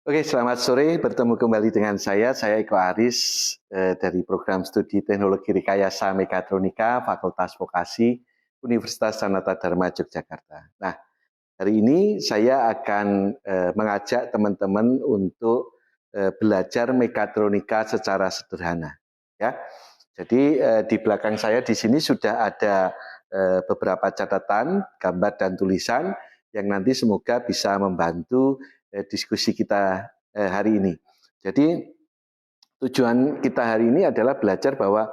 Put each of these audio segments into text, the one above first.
Oke, selamat sore. Bertemu kembali dengan saya Eko Aris dari program studi Teknologi Rekayasa Mekatronika Fakultas Vokasi Universitas Sanata Dharma Yogyakarta. Nah, hari ini saya akan mengajak teman-teman untuk belajar mekatronika secara sederhana. Ya, jadi di belakang saya di sini sudah ada beberapa catatan, gambar dan tulisan yang nanti semoga bisa membantu diskusi kita hari ini. Jadi tujuan kita hari ini adalah belajar bahwa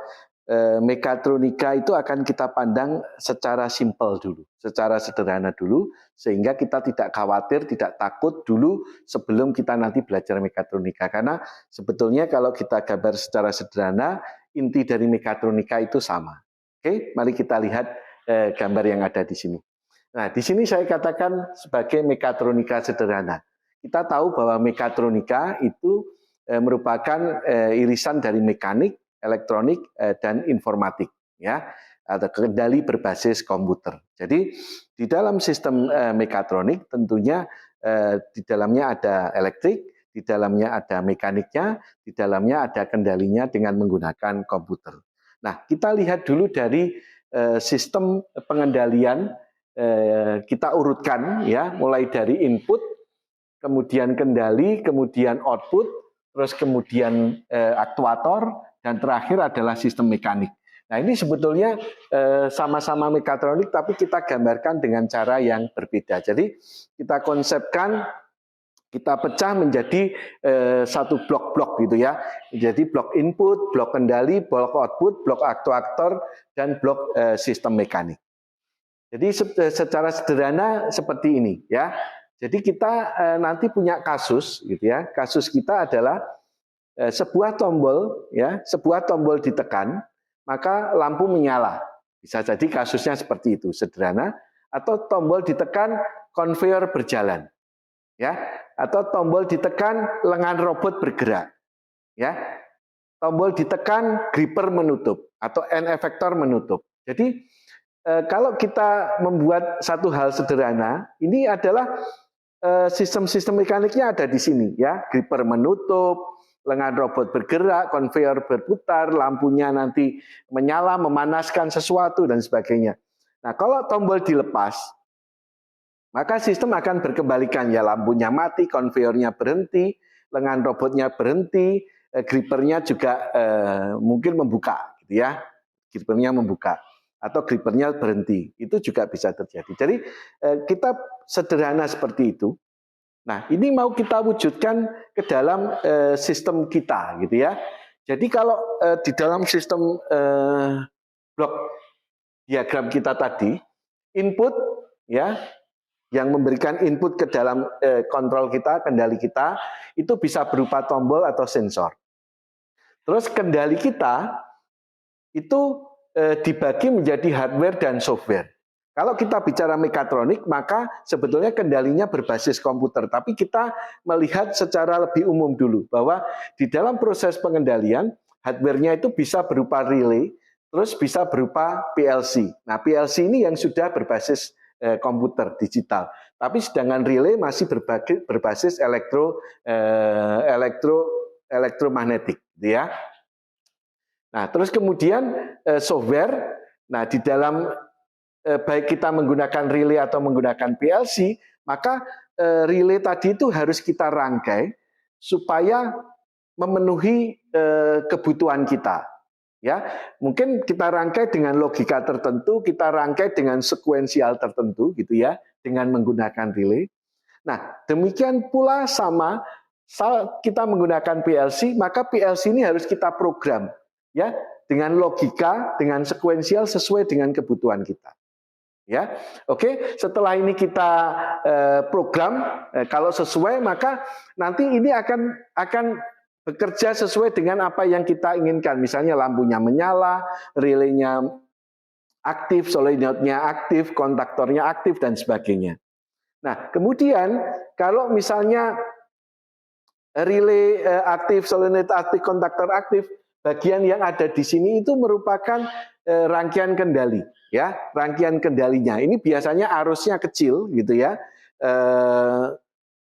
mekatronika itu akan kita pandang secara simpel dulu, secara sederhana dulu, sehingga kita tidak khawatir, tidak takut dulu sebelum kita nanti belajar mekatronika. Karena sebetulnya kalau kita gambar secara sederhana, inti dari mekatronika itu sama. Oke, mari kita lihat gambar yang ada di sini. Nah, di sini saya katakan sebagai mekatronika sederhana. Kita tahu bahwa mekatronika itu merupakan irisan dari mekanik, elektronik, dan informatik, ya, atau kendali berbasis komputer. Jadi di dalam sistem mekatronik tentunya di dalamnya ada elektrik, di dalamnya ada mekaniknya, di dalamnya ada kendalinya dengan menggunakan komputer. Nah, kita lihat dulu dari sistem pengendalian, kita urutkan, ya, mulai dari input, kemudian kendali, kemudian output, terus kemudian aktuator, dan terakhir adalah sistem mekanik. Nah, ini sebetulnya sama-sama mekatronik, tapi kita gambarkan dengan cara yang berbeda. Jadi kita konsepkan, kita pecah menjadi satu blok-blok gitu ya. Jadi blok input, blok kendali, blok output, blok aktuator, dan blok sistem mekanik. Jadi secara sederhana seperti ini ya. Jadi kita nanti punya kasus gitu ya. Kasus kita adalah sebuah tombol ya, sebuah tombol ditekan, maka lampu menyala. Bisa jadi kasusnya seperti itu, sederhana. Atau tombol ditekan, konveyor berjalan. Ya, atau tombol ditekan, lengan robot bergerak. Ya. Tombol ditekan, gripper menutup atau end effector menutup. Jadi kalau kita membuat satu hal sederhana, ini adalah sistem-sistem mekaniknya ada di sini ya, gripper menutup, lengan robot bergerak, konveyor berputar, lampunya nanti menyala, memanaskan sesuatu dan sebagainya. Nah, kalau tombol dilepas, maka sistem akan berkebalikan ya, lampunya mati, konveyornya berhenti, lengan robotnya berhenti, grippernya juga mungkin membuka gitu ya. Grippernya membuka atau grippernya berhenti, itu juga bisa terjadi. Jadi kita sederhana seperti itu. Nah, ini mau kita wujudkan ke dalam sistem kita, gitu ya. Jadi kalau di dalam sistem blok diagram kita tadi, input ya, yang memberikan input ke dalam kontrol kita, kendali kita, itu bisa berupa tombol atau sensor. Terus kendali kita itu dibagi menjadi hardware dan software. Kalau kita bicara mekatronik, maka sebetulnya kendalinya berbasis komputer. Tapi kita melihat secara lebih umum dulu, bahwa di dalam proses pengendalian, hardware-nya itu bisa berupa relay, terus bisa berupa PLC. Nah, PLC ini yang sudah berbasis komputer digital. Tapi sedangkan relay masih berbasis elektromagnetik, ya. Nah, terus kemudian software, nah di dalam baik kita menggunakan relay atau menggunakan PLC, maka relay tadi itu harus kita rangkai supaya memenuhi kebutuhan kita. Ya, mungkin kita rangkai dengan logika tertentu, kita rangkai dengan sekuensial tertentu gitu ya, dengan menggunakan relay. Nah, demikian pula sama saat kita menggunakan PLC, maka PLC ini harus kita program ya, dengan logika, dengan sekuensial sesuai dengan kebutuhan kita. Ya, oke. Setelah ini kita program, kalau sesuai maka nanti ini akan bekerja sesuai dengan apa yang kita inginkan. Misalnya lampunya menyala, relaynya aktif, solenoidnya aktif, kontaktornya aktif dan sebagainya. Nah, kemudian kalau misalnya relay aktif, solenoid aktif, kontaktor aktif, bagian yang ada di sini itu merupakan rangkaian kendali, ya, rangkaian kendalinya. Ini biasanya arusnya kecil, gitu ya.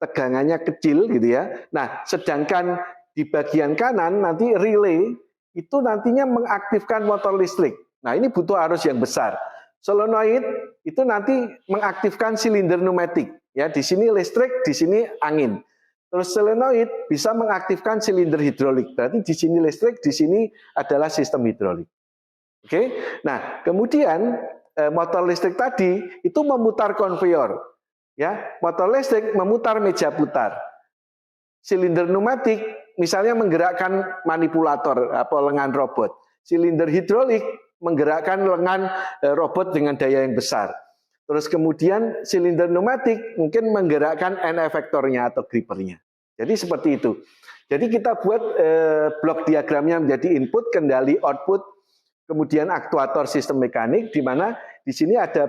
tegangannya kecil gitu ya. Nah, sedangkan di bagian kanan nanti relay itu nantinya mengaktifkan motor listrik. Nah, ini butuh arus yang besar. Solenoid itu nanti mengaktifkan silinder pneumatik. Ya, di sini listrik, di sini angin. Terus solenoid bisa mengaktifkan silinder hidrolik. Berarti di sini listrik, di sini adalah sistem hidrolik. Oke. Nah, kemudian motor listrik tadi itu memutar konveyor. Ya, motor listrik memutar meja putar. Silinder pneumatik misalnya menggerakkan manipulator atau lengan robot. Silinder hidrolik menggerakkan lengan robot dengan daya yang besar. Terus kemudian silinder pneumatik mungkin menggerakkan end efektornya atau grippernya. Jadi seperti itu. Jadi kita buat blok diagramnya menjadi input, kendali, output, kemudian aktuator sistem mekanik, di mana di sini ada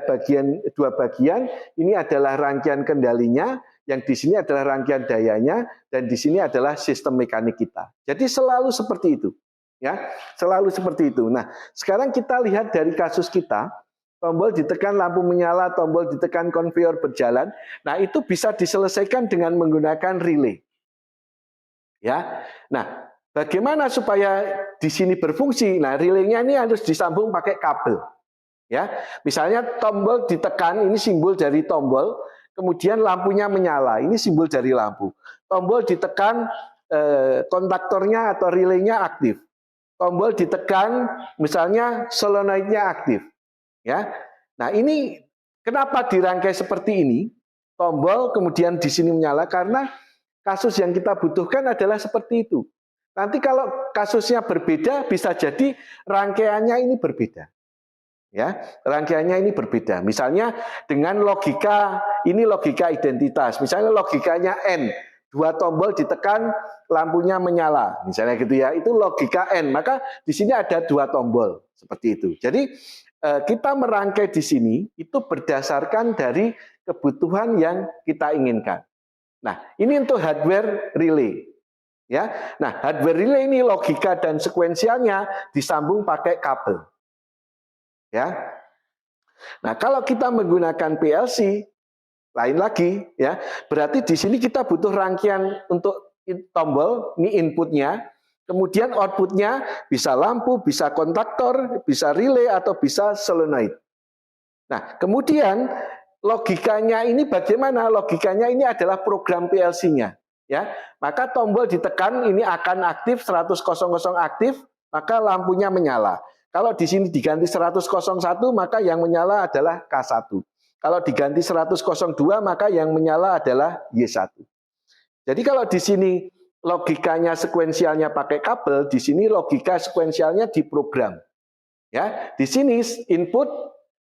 dua bagian. Ini adalah rangkaian kendalinya, yang di sini adalah rangkaian dayanya, dan di sini adalah sistem mekanik kita. Jadi selalu seperti itu. Ya, selalu seperti itu. Nah, sekarang kita lihat dari kasus kita. Tombol ditekan lampu menyala, tombol ditekan konveyor berjalan. Nah, itu bisa diselesaikan dengan menggunakan relay. Ya. Nah, bagaimana supaya di sini berfungsi? Nah, relaynya ini harus disambung pakai kabel. Ya. Misalnya tombol ditekan, ini simbol dari tombol, kemudian lampunya menyala, ini simbol dari lampu. Tombol ditekan, kontaktornya atau relaynya aktif. Tombol ditekan, misalnya solenoidnya aktif. Ya, nah ini kenapa dirangkai seperti ini? Tombol kemudian di sini menyala karena kasus yang kita butuhkan adalah seperti itu. Nanti kalau kasusnya berbeda bisa jadi rangkaiannya ini berbeda. Ya, rangkaiannya ini berbeda. Misalnya dengan logika ini logika identitas. Misalnya logikanya N, dua tombol ditekan lampunya menyala. Misalnya gitu ya. Itu logika N. Maka di sini ada dua tombol seperti itu. Jadi kita merangkai di sini itu berdasarkan dari kebutuhan yang kita inginkan. Nah, ini untuk hardware relay. Ya, nah hardware relay ini logika dan sekuensialnya disambung pakai kabel. Ya, nah kalau kita menggunakan PLC, lain lagi, ya. Berarti di sini kita butuh rangkaian untuk tombol, ini inputnya. Kemudian outputnya bisa lampu, bisa kontaktor, bisa relay, atau bisa solenoid. Nah, kemudian logikanya ini bagaimana? Logikanya ini adalah program PLC-nya. Ya, maka tombol ditekan ini akan aktif 100 aktif, maka lampunya menyala. Kalau di sini diganti 100 maka yang menyala adalah K1. Kalau diganti 100 maka yang menyala adalah Y1. Jadi kalau di sini logikanya sekuensialnya pakai kabel, di sini logika sekuensialnya diprogram. Ya, di sini input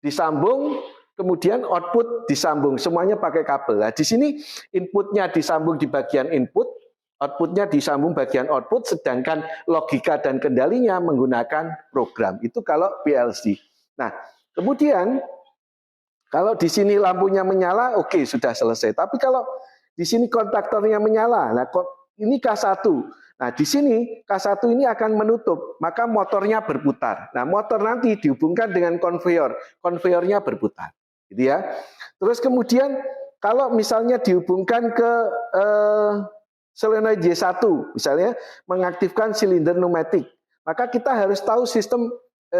disambung, kemudian output disambung, semuanya pakai kabel. Nah, di sini inputnya disambung di bagian input, outputnya disambung bagian output, sedangkan logika dan kendalinya menggunakan program. Itu kalau PLC. Nah, kemudian kalau di sini lampunya menyala, oke, sudah selesai. Tapi kalau di sini kontaktornya menyala, nah ini K1. Nah, di sini K1 ini akan menutup, maka motornya berputar. Nah, motor nanti dihubungkan dengan konveyor, konveyornya berputar. Gitu ya. Terus kemudian kalau misalnya dihubungkan ke solenoid Y1, misalnya mengaktifkan silinder pneumatik, maka kita harus tahu sistem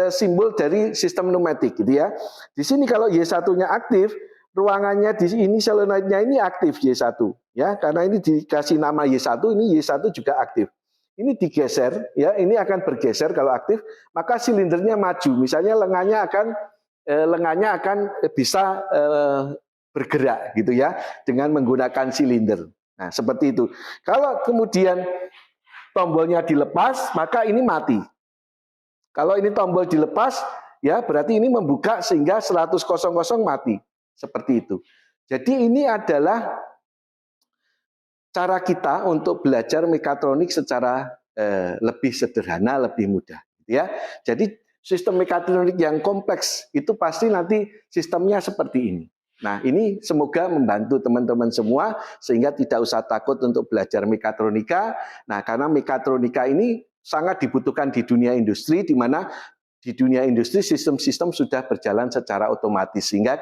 simbol dari sistem pneumatik, gitu ya. Di sini kalau Y1-nya aktif, ruangannya di ini solenoidnya ini aktif Y1, ya, karena ini dikasih nama Y1, ini Y1 juga aktif. Ini digeser, ya, ini akan bergeser kalau aktif, maka silindernya maju. Misalnya lengannya akan bisa bergerak, gitu ya, dengan menggunakan silinder. Nah, seperti itu. Kalau kemudian tombolnya dilepas, maka ini mati. Kalau ini tombol dilepas, ya berarti ini membuka sehingga 100 mati. Seperti itu. Jadi ini adalah cara kita untuk belajar mekatronik secara lebih sederhana, lebih mudah. Ya. Jadi sistem mekatronik yang kompleks itu pasti nanti sistemnya seperti ini. Nah, ini semoga membantu teman-teman semua sehingga tidak usah takut untuk belajar mekatronika. Nah, karena mekatronika ini sangat dibutuhkan di dunia industri, di mana di dunia industri sistem-sistem sudah berjalan secara otomatis, sehingga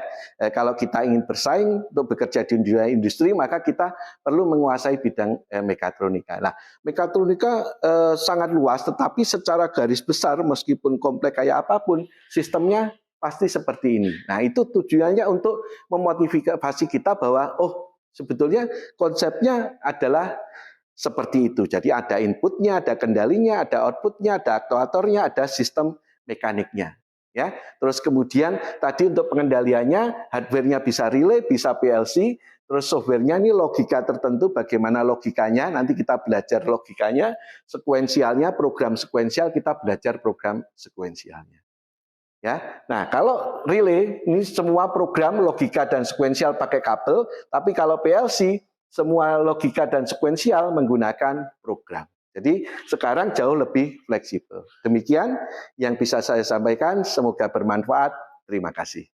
kalau kita ingin bersaing untuk bekerja di dunia industri, maka kita perlu menguasai bidang mekatronika. Nah, mekatronika sangat luas, tetapi secara garis besar meskipun kompleks kayak apapun, sistemnya pasti seperti ini. Nah, itu tujuannya untuk memotivasi kita bahwa sebetulnya konsepnya adalah seperti itu. Jadi ada inputnya, ada kendalinya, ada outputnya, ada aktuatornya, ada sistem mekaniknya. Ya, terus kemudian tadi untuk pengendaliannya, hardware-nya bisa relay, bisa PLC, terus software-nya ini logika tertentu, bagaimana logikanya, nanti kita belajar logikanya, sekuensialnya, program sekuensial, kita belajar program sekuensialnya. Ya, nah kalau relay ini semua program logika dan sekuensial pakai kabel, tapi kalau PLC semua logika dan sekuensial menggunakan program. Jadi sekarang jauh lebih fleksibel. Demikian yang bisa saya sampaikan, semoga bermanfaat. Terima kasih.